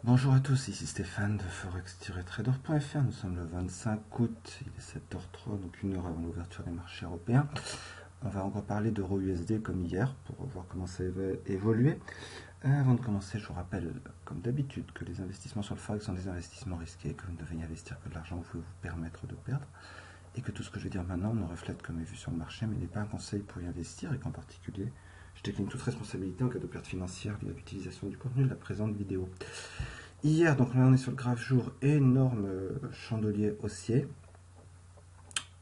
Bonjour à tous, ici Stéphane de forex-trader.fr. Nous sommes le 25 août, il est 7h03, donc une heure avant l'ouverture des marchés européens. On va encore parler d'euro USD comme hier pour voir comment ça va évoluer. Avant de commencer, je vous rappelle, comme d'habitude, que les investissements sur le forex sont des investissements risqués, que vous ne devez y investir que de l'argent où vous pouvez vous permettre de perdre, et que tout ce que je vais dire maintenant ne reflète que mes vues sur le marché, mais n'est pas un conseil pour y investir, et qu'en particulier, je décline toute responsabilité en cas de perte financière liée à l'utilisation du contenu de la présente vidéo. Hier, donc là on est sur le graphe jour, énorme chandelier haussier.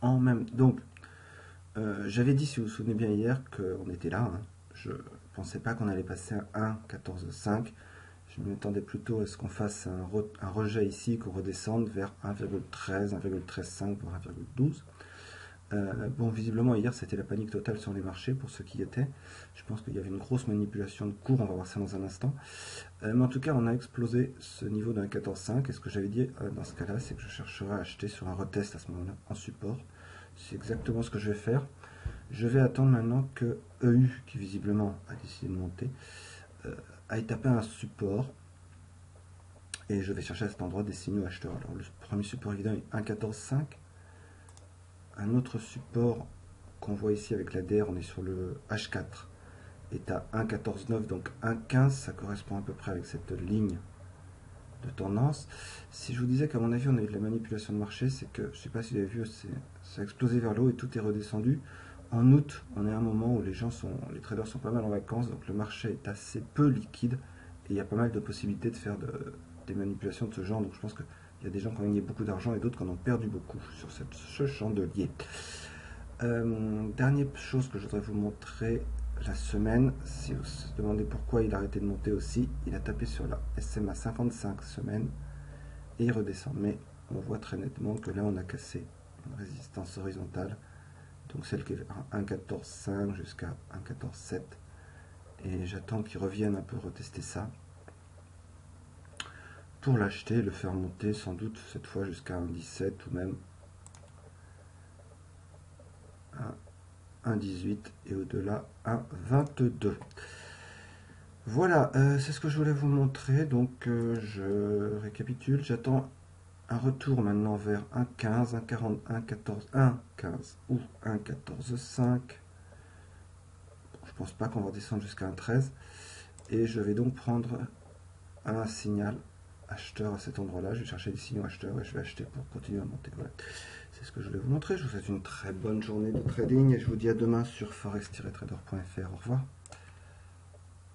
Donc, j'avais dit, si vous vous souvenez bien hier, qu'on était là. Je pensais pas qu'on allait passer à 1,14,5. Je m'attendais plutôt à ce qu'on fasse un rejet ici, qu'on redescende vers 1,13, 1,135, voire 1,12. Bon, visiblement, hier, c'était la panique totale sur les marchés pour ceux qui y étaient. Je pense qu'il y avait une grosse manipulation de cours, on va voir ça dans un instant. Mais en tout cas, on a explosé ce niveau d'un 14,5. Et ce que j'avais dit dans ce cas-là, c'est que je chercherai à acheter sur un retest à ce moment-là, en support. C'est exactement ce que je vais faire. Je vais attendre maintenant que EU, qui visiblement a décidé de monter, aille taper un support. Et je vais chercher à cet endroit des signaux acheteurs. Alors, le premier support évident est 1,14,5. Un autre support qu'on voit ici avec la DR, on est sur le H4, est à 1,14,9, donc 1,15, ça correspond à peu près avec cette ligne de tendance. Si je vous disais qu'à mon avis on a eu de la manipulation de marché, c'est que, je ne sais pas si vous avez vu, ça a explosé vers le haut et tout est redescendu. En août, on est à un moment où les traders sont pas mal en vacances, donc le marché est assez peu liquide et il y a pas mal de possibilités de faire des manipulations de ce genre. Donc je pense qu'il y a des gens qui ont gagné beaucoup d'argent et d'autres qui en ont perdu beaucoup sur ce chandelier. Dernière chose que je voudrais vous montrer, la semaine, si vous vous demandez pourquoi il a arrêté de monter aussi, il a tapé sur la SMA 55 semaines et il redescend. Mais on voit très nettement que là on a cassé une résistance horizontale, donc celle qui est à 1,14,5 jusqu'à 1,14,7. Et j'attends qu'il revienne un peu retester ça pour l'acheter et le faire monter sans doute cette fois jusqu'à 1,17 ou même à 1,18 et au-delà à 22. Voilà, c'est ce que je voulais vous montrer. Donc je récapitule, j'attends un retour maintenant vers 1,15, 1,40, 1,14, 1,15 ou 1,14,5. Je pense pas qu'on va descendre jusqu'à 1,13. Et je vais donc prendre un signal acheteur à cet endroit-là. Je vais chercher des signaux acheteurs et je vais acheter pour continuer à monter. Voilà. C'est ce que je voulais vous montrer. Je vous souhaite une très bonne journée de trading et je vous dis à demain sur forex-trader.fr. Au revoir.